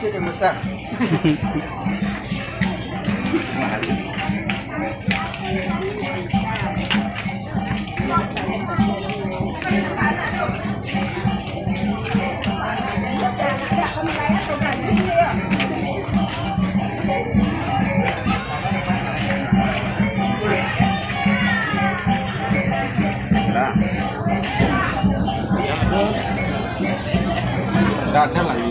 pasir yang besar. Ada lagi.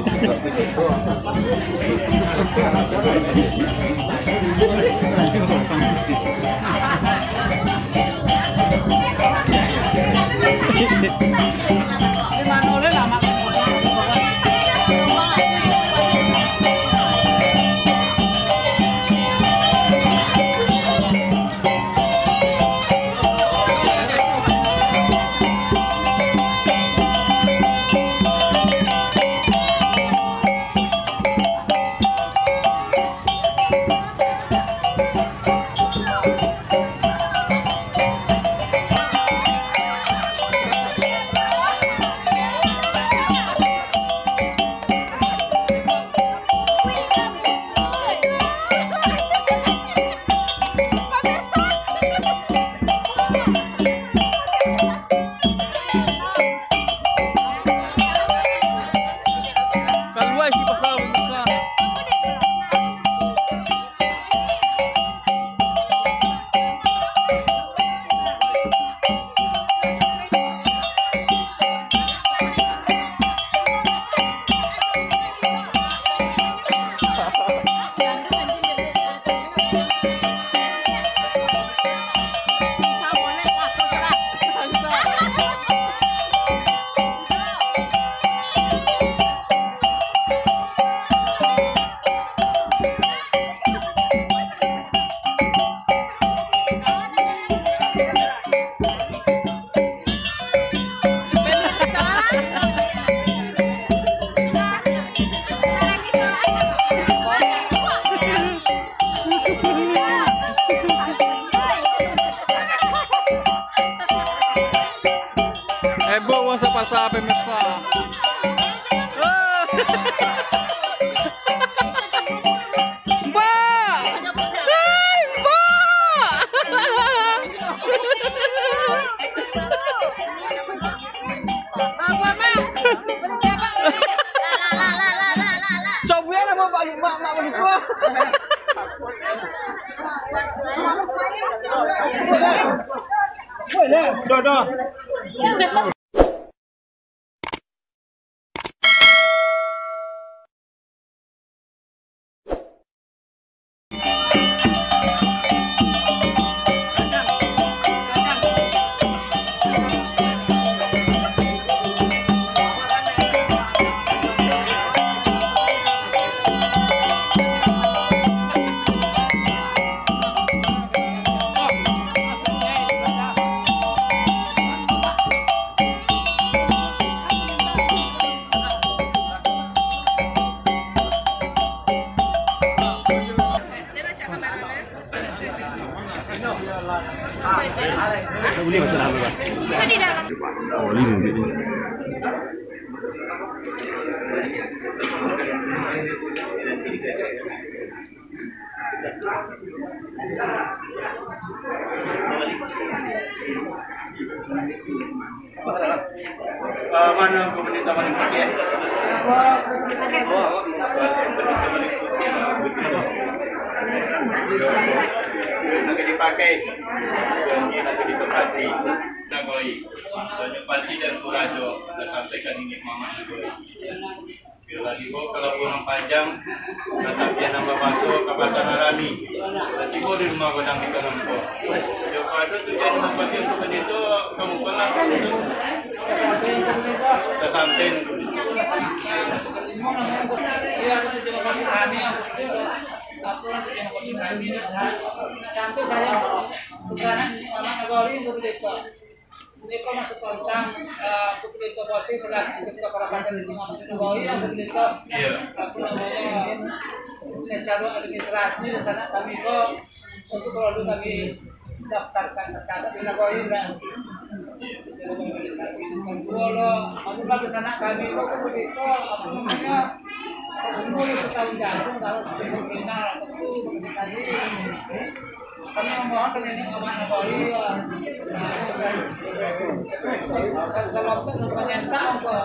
Heboh masa pasar pemirsa. Mbak! Hai, Mbak! Apa, Mak? Sobian apa Pak Mak menikuah? Boleh, dah. Bisa di dalam. Oh, ini. Mana pemerintah paling putih? Nanti dipakai, nanti ditempati. Nagoi, Nyepati dan Kurajo, kita sampaikan ini Mama Nagoi. Bila Ibu kalau kurang panjang, tetap dia nambah masuk ke pasar Narami. Dan Ibu di rumah godang di Kalampo. Joko ada tujuan apa sih untuk itu kamu pernah itu? Kita sampein. Sampai saya bukan Mama Nagoi berbeda. Mereka masuk tentang beberapa posisi setelah kita kerapatan di Nagoi yang berbeda. Apa namanya secara administrasi di sana kami kok untuk produk kami daftarkan tercatat di Nagoi dan kalau aku di sana kami kok berbeda apa namanya Mulai setahun jagung kalau kemungkinan tentu tadi kami memohon penyanyi aman Nagori kalau penyenta untuk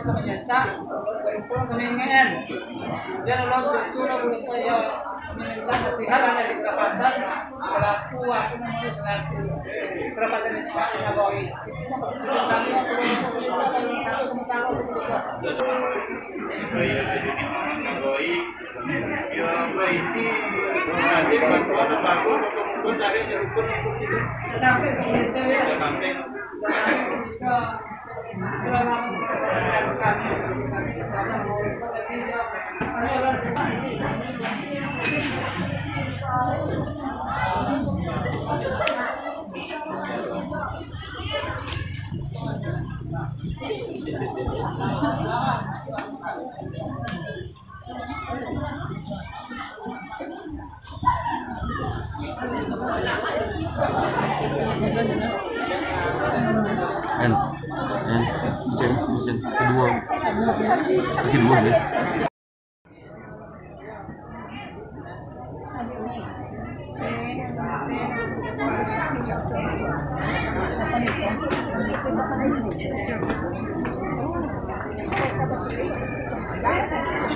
penyenta berkumpul keningan dan lalu itu lalu saya meminta nasihat dari kerapatan selaku aku namanya selaku kerapatan Nagori kami satu sementara yang berisi nanti bantuan bangun untuk cari jerukun sampai kemudian ya sampai kita Mesin kedua ya.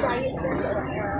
Thank you.